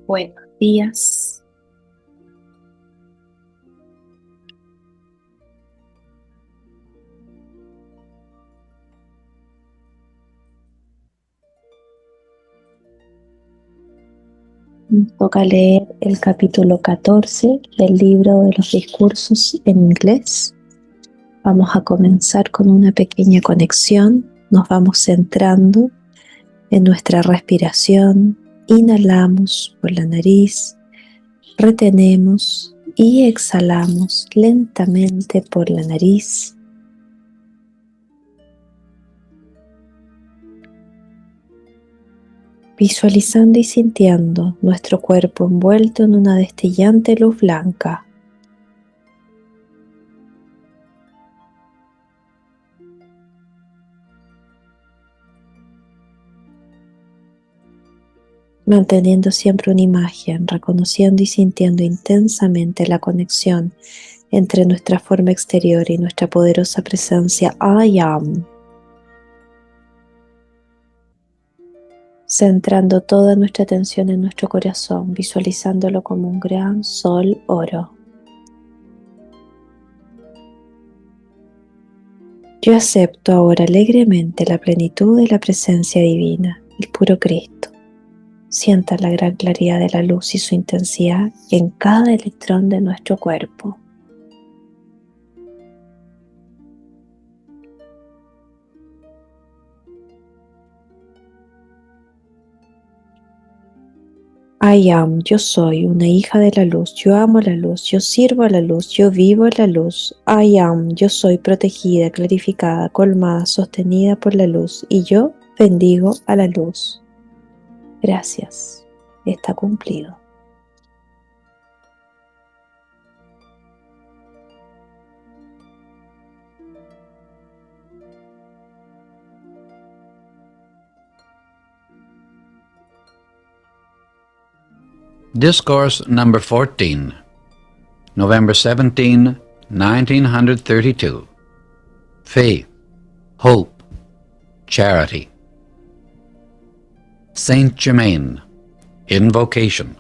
Buenos días. Nos toca leer el capítulo 14 del libro de los discursos en inglés. Vamos a comenzar con una pequeña conexión. Nos vamos centrando en nuestra respiración. Inhalamos por la nariz, retenemos y exhalamos lentamente por la nariz. Visualizando y sintiendo nuestro cuerpo envuelto en una destellante luz blanca. Manteniendo siempre una imagen, reconociendo y sintiendo intensamente la conexión entre nuestra forma exterior y nuestra poderosa presencia I am. Centrando toda nuestra atención en nuestro corazón, visualizándolo como un gran sol oro. Yo acepto ahora alegremente la plenitud de la presencia divina, el puro Cristo. Sienta la gran claridad de la luz y su intensidad en cada electrón de nuestro cuerpo. I am, yo soy una hija de la luz, yo amo la luz, yo sirvo a la luz, yo vivo en la luz. I am, yo soy protegida, clarificada, colmada, sostenida por la luz y yo bendigo a la luz. Gracias, está cumplido. Discourse number 14, November 17, 1932. Faith, Hope, Charity. Saint Germain, Invocation.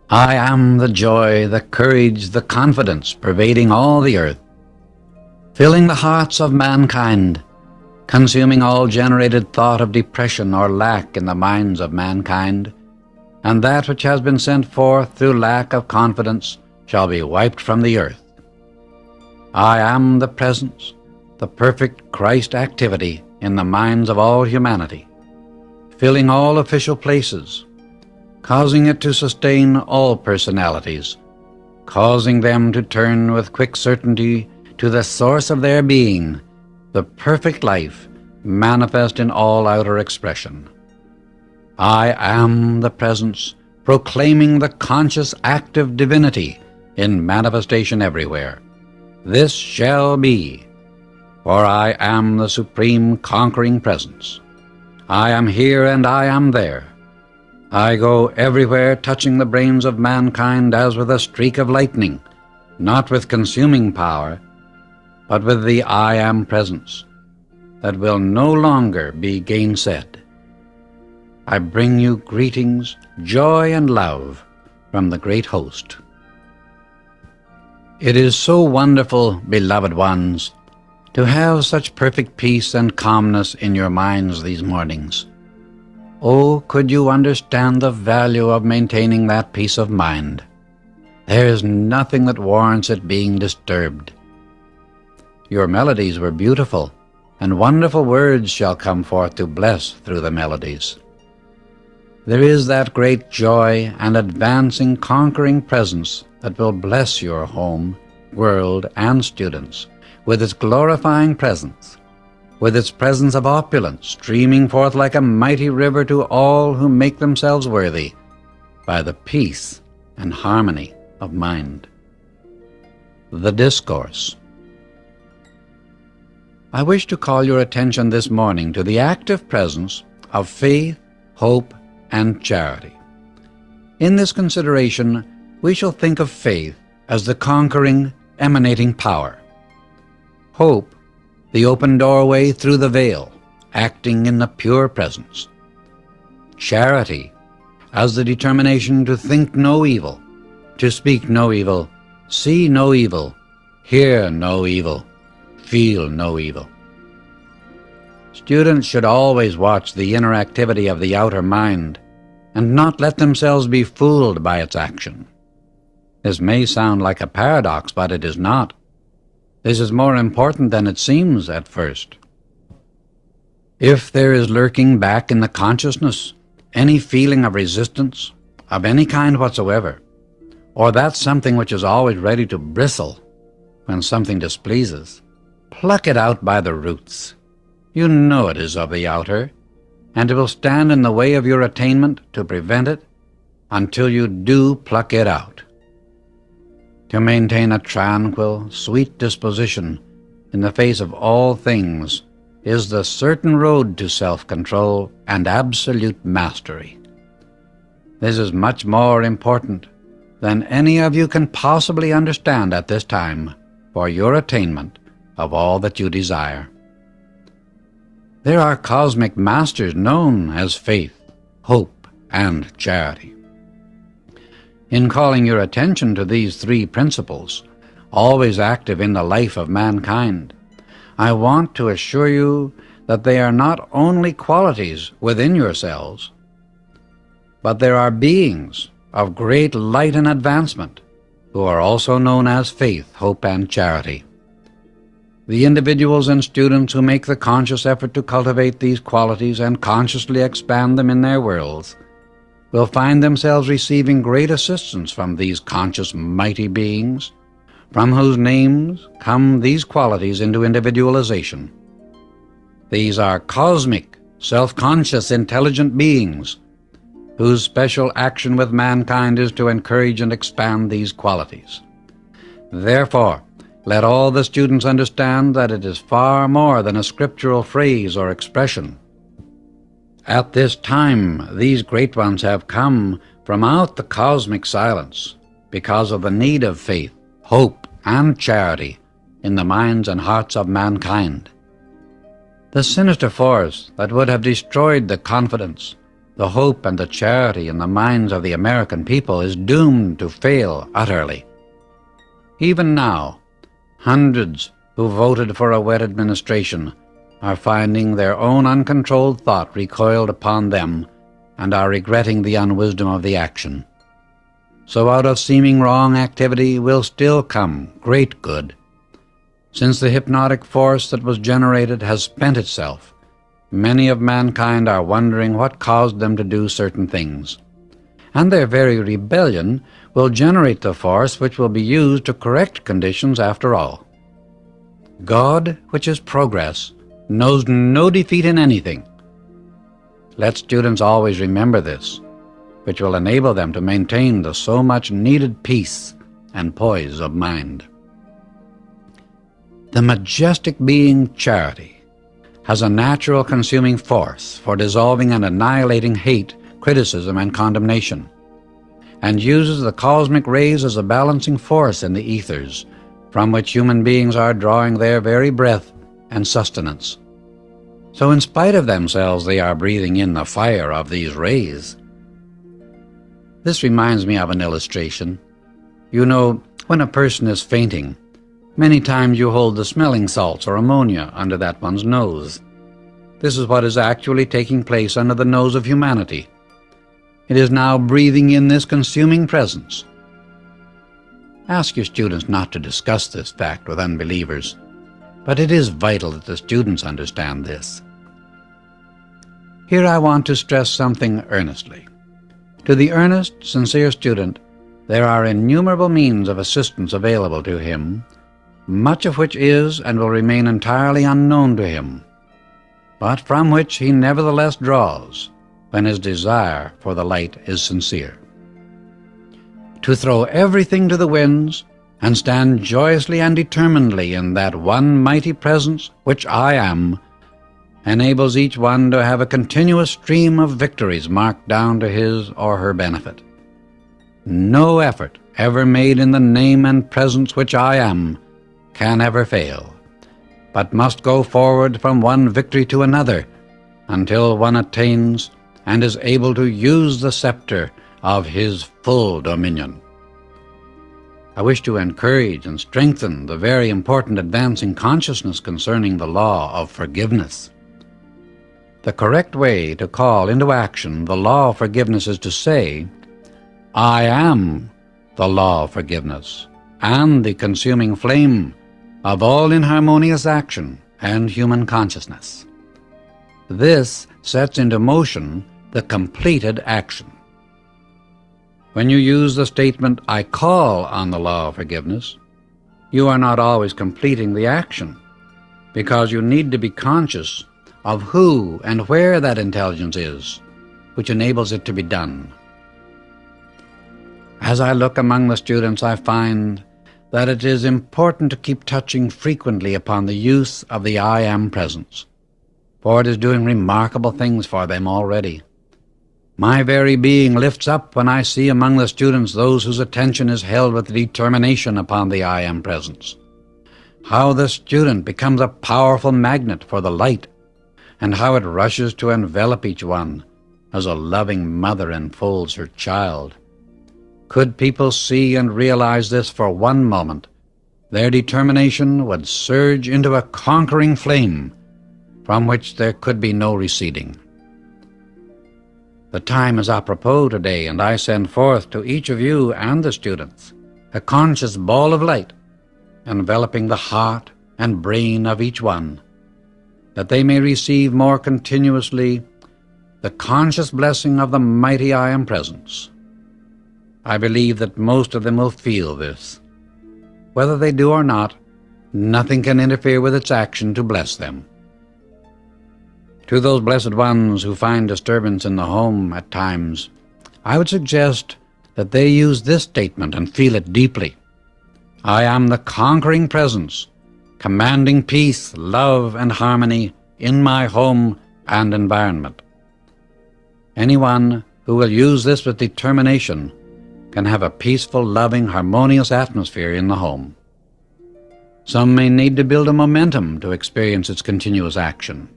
I am the joy, the courage, the confidence pervading all the earth, filling the hearts of mankind, consuming all generated thought of depression or lack in the minds of mankind, and that which has been sent forth through lack of confidence shall be wiped from the earth. I am the presence, the perfect Christ activity in the minds of all humanity, filling all official places, causing it to sustain all personalities, causing them to turn with quick certainty to the source of their being, the perfect life manifest in all outer expression. I am the presence, proclaiming the conscious active divinity in manifestation everywhere. This shall be, for I am the supreme conquering presence. I am here and I am there. I go everywhere touching the brains of mankind as with a streak of lightning, not with consuming power, but with the I am presence that will no longer be gainsaid. I bring you greetings, joy, and love from the great host. It is so wonderful, beloved ones, to have such perfect peace and calmness in your minds these mornings. Oh, could you understand the value of maintaining that peace of mind? There is nothing that warrants it being disturbed. Your melodies were beautiful, and wonderful words shall come forth to bless through the melodies. There is that great joy and advancing, conquering presence that will bless your home, world, and students with its glorifying presence, with its presence of opulence streaming forth like a mighty river to all who make themselves worthy by the peace and harmony of mind. The Discourse. I wish to call your attention this morning to the active presence of faith, hope, and charity. In this consideration, we shall think of faith as the conquering, emanating power. Hope, the open doorway through the veil, acting in the pure presence. Charity, as the determination to think no evil, to speak no evil, see no evil, hear no evil, feel no evil. Students should always watch the inner activity of the outer mind and not let themselves be fooled by its action. This may sound like a paradox, but it is not. This is more important than it seems at first. If there is lurking back in the consciousness any feeling of resistance, of any kind whatsoever, or that something which is always ready to bristle when something displeases, pluck it out by the roots. You know it is of the outer, and it will stand in the way of your attainment to prevent it until you do pluck it out. To maintain a tranquil, sweet disposition in the face of all things is the certain road to self-control and absolute mastery. This is much more important than any of you can possibly understand at this time for your attainment of all that you desire. There are cosmic masters known as faith, hope, and charity. In calling your attention to these three principles, always active in the life of mankind, I want to assure you that they are not only qualities within yourselves, but there are beings of great light and advancement who are also known as faith, hope, and charity. The individuals and students who make the conscious effort to cultivate these qualities and consciously expand them in their worlds will find themselves receiving great assistance from these conscious mighty beings, from whose names come these qualities into individualization. These are cosmic, self-conscious, intelligent beings whose special action with mankind is to encourage and expand these qualities. Therefore, let all the students understand that it is far more than a scriptural phrase or expression. At this time, these great ones have come from out the cosmic silence because of the need of faith, hope, and charity in the minds and hearts of mankind. The sinister force that would have destroyed the confidence, the hope, and the charity in the minds of the American people is doomed to fail utterly. Even now, hundreds who voted for a wet administration are finding their own uncontrolled thought recoiled upon them and are regretting the unwisdom of the action. So out of seeming wrong activity will still come great good. Since the hypnotic force that was generated has spent itself, many of mankind are wondering what caused them to do certain things. And their very rebellion will generate the force which will be used to correct conditions after all. God, which is progress, knows no defeat in anything. Let students always remember this, which will enable them to maintain the so much needed peace and poise of mind. The majestic being charity has a natural consuming force for dissolving and annihilating hate, criticism, and condemnation, and uses the cosmic rays as a balancing force in the ethers, from which human beings are drawing their very breath and sustenance. So in spite of themselves, they are breathing in the fire of these rays. This reminds me of an illustration. You know, when a person is fainting, many times you hold the smelling salts or ammonia under that one's nose. This is what is actually taking place under the nose of humanity. It is now breathing in this consuming presence. Ask your students not to discuss this fact with unbelievers, but it is vital that the students understand this. Here I want to stress something earnestly. To the earnest, sincere student, there are innumerable means of assistance available to him, much of which is and will remain entirely unknown to him, but from which he nevertheless draws when his desire for the light is sincere. To throw everything to the winds and stand joyously and determinedly in that one mighty presence which I am enables each one to have a continuous stream of victories marked down to his or her benefit. No effort ever made in the name and presence which I am can ever fail, but must go forward from one victory to another until one attains and is able to use the scepter of his full dominion. I wish to encourage and strengthen the very important advance in consciousness concerning the law of forgiveness. The correct way to call into action the law of forgiveness is to say, I am the law of forgiveness and the consuming flame of all inharmonious action and human consciousness. This sets into motion the completed action. When you use the statement, I call on the law of forgiveness, you are not always completing the action, because you need to be conscious of who and where that intelligence is, which enables it to be done. As I look among the students, I find that it is important to keep touching frequently upon the use of the I am presence, for it is doing remarkable things for them already. My very being lifts up when I see among the students those whose attention is held with determination upon the I am presence. How the student becomes a powerful magnet for the light, and how it rushes to envelop each one as a loving mother enfolds her child. Could people see and realize this for one moment, their determination would surge into a conquering flame from which there could be no receding. The time is apropos today, and I send forth to each of you and the students a conscious ball of light enveloping the heart and brain of each one, that they may receive more continuously the conscious blessing of the mighty I am presence. I believe that most of them will feel this. Whether they do or not, nothing can interfere with its action to bless them. To those blessed ones who find disturbance in the home at times, I would suggest that they use this statement and feel it deeply. I am the conquering presence, commanding peace, love, and harmony in my home and environment. Anyone who will use this with determination can have a peaceful, loving, harmonious atmosphere in the home. Some may need to build a momentum to experience its continuous action.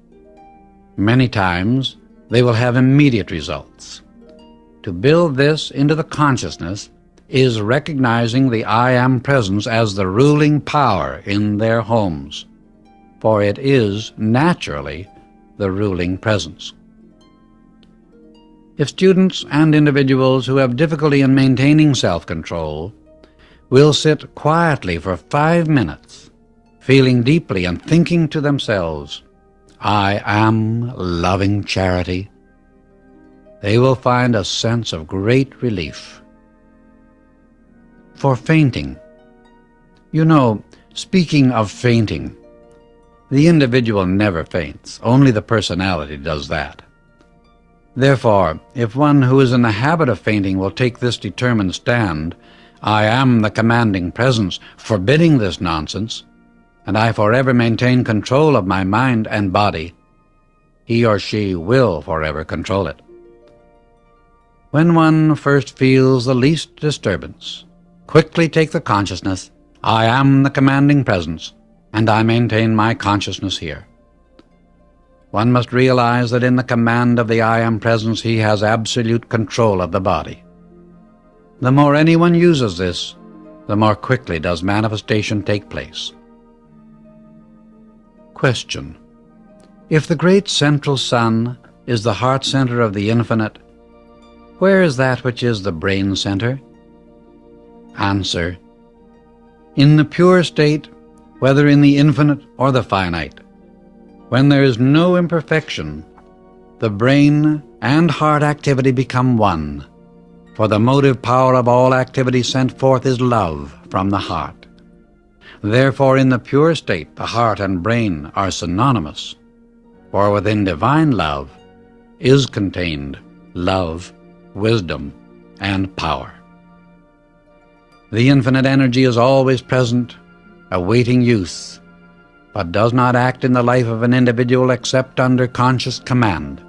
Many times, they will have immediate results. To build this into the consciousness is recognizing the I am presence as the ruling power in their homes, for it is naturally the ruling presence. If students and individuals who have difficulty in maintaining self-control will sit quietly for 5 minutes, feeling deeply and thinking to themselves, I am loving charity, they will find a sense of great relief. For fainting. You know, speaking of fainting, the individual never faints, only the personality does that. Therefore, if one who is in the habit of fainting will take this determined stand, I am the commanding presence, forbidding this nonsense, and I forever maintain control of my mind and body, he or she will forever control it. When one first feels the least disturbance, quickly take the consciousness, I am the commanding presence, and I maintain my consciousness here. One must realize that in the command of the I am presence he has absolute control of the body. The more anyone uses this, the more quickly does manifestation take place. Question. If the great central sun is the heart center of the infinite, where is that which is the brain center? Answer. In the pure state, whether in the infinite or the finite, when there is no imperfection, the brain and heart activity become one, for the motive power of all activity sent forth is love from the heart. Therefore, in the pure state, the heart and brain are synonymous, for within divine love is contained love, wisdom, and power. The infinite energy is always present, awaiting use, but does not act in the life of an individual except under conscious command.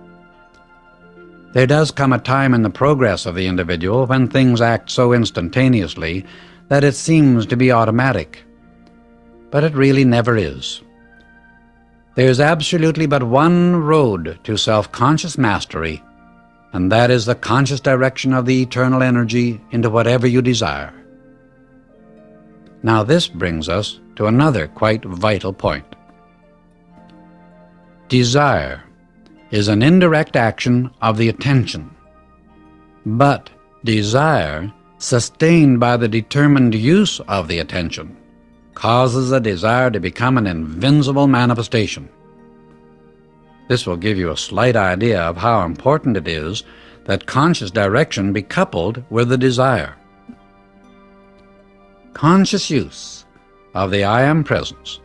There does come a time in the progress of the individual when things act so instantaneously that it seems to be automatic, but it really never is. There is absolutely but one road to self-conscious mastery, and that is the conscious direction of the eternal energy into whatever you desire. Now this brings us to another quite vital point. Desire is an indirect action of the attention, but desire, sustained by the determined use of the attention, causes the desire to become an invincible manifestation. This will give you a slight idea of how important it is that conscious direction be coupled with the desire. Conscious use of the I Am presence,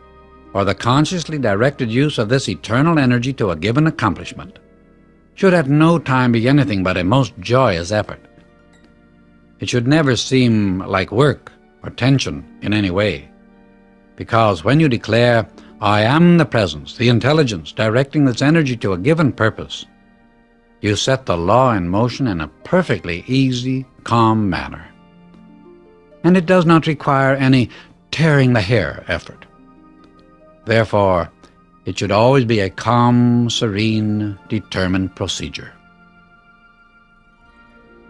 or the consciously directed use of this eternal energy to a given accomplishment, should at no time be anything but a most joyous effort. It should never seem like work or tension in any way, because when you declare, I am the presence, the intelligence directing this energy to a given purpose, you set the law in motion in a perfectly easy, calm manner. And it does not require any tearing the hair effort. Therefore, it should always be a calm, serene, determined procedure.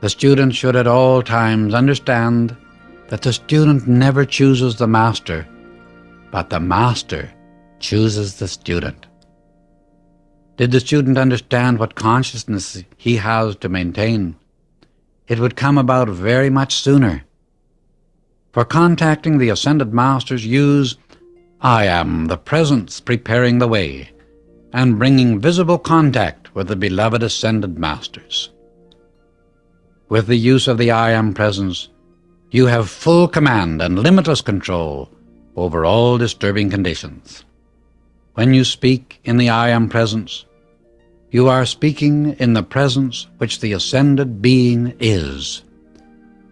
The student should at all times understand that the student never chooses the master, but the master chooses the student. Did the student understand what consciousness he has to maintain, it would come about very much sooner. For contacting the ascended masters, use I am the presence preparing the way and bringing visible contact with the beloved ascended masters. With the use of the I am presence, you have full command and limitless control over all disturbing conditions. When you speak in the I am presence, you are speaking in the presence which the ascended being is.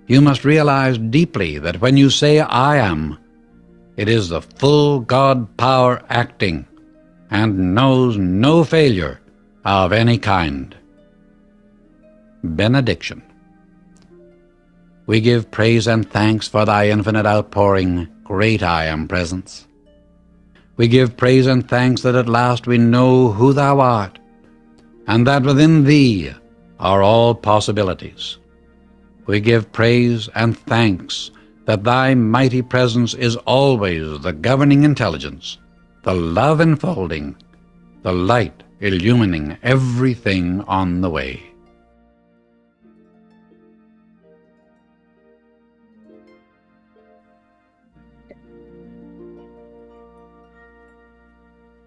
You must realize deeply that when you say I am, it is the full God power acting and knows no failure of any kind. Benediction. We give praise and thanks for thy infinite outpouring, great I am presence. We give praise and thanks that at last we know who thou art, and that within thee are all possibilities. We give praise and thanks that thy mighty presence is always the governing intelligence, the love enfolding, the light illumining everything on the way.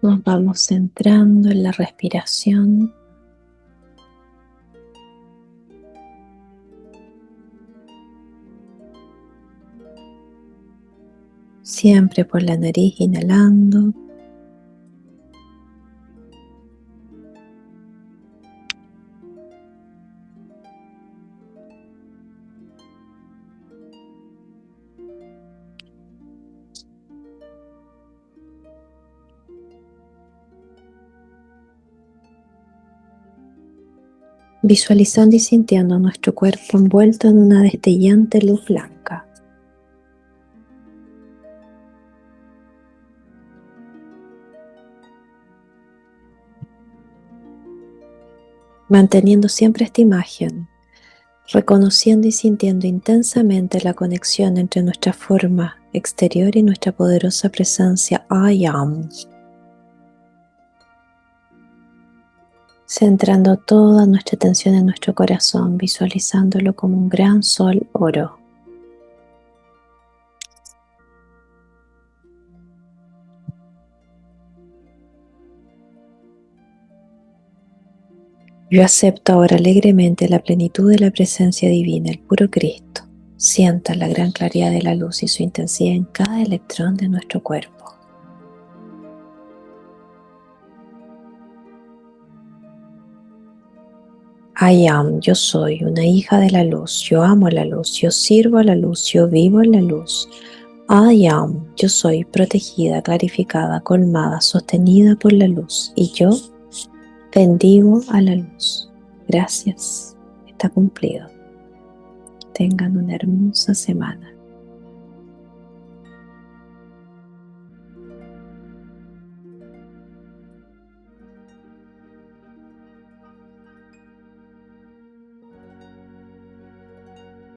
Nos vamos centrando en la respiración. Siempre por la nariz inhalando. Visualizando y sintiendo nuestro cuerpo envuelto en una destellante luz blanca. Manteniendo siempre esta imagen, reconociendo y sintiendo intensamente la conexión entre nuestra forma exterior y nuestra poderosa presencia I am. Centrando toda nuestra atención en nuestro corazón, visualizándolo como un gran sol oro. Yo acepto ahora alegremente la plenitud de la presencia divina, el puro Cristo. Sienta la gran claridad de la luz y su intensidad en cada electrón de nuestro cuerpo. I am, yo soy una hija de la luz, yo amo la luz, yo sirvo a la luz, yo vivo en la luz. I am, yo soy protegida, clarificada, colmada, sostenida por la luz y yo bendigo a la luz. Gracias, está cumplido. Tengan una hermosa semana.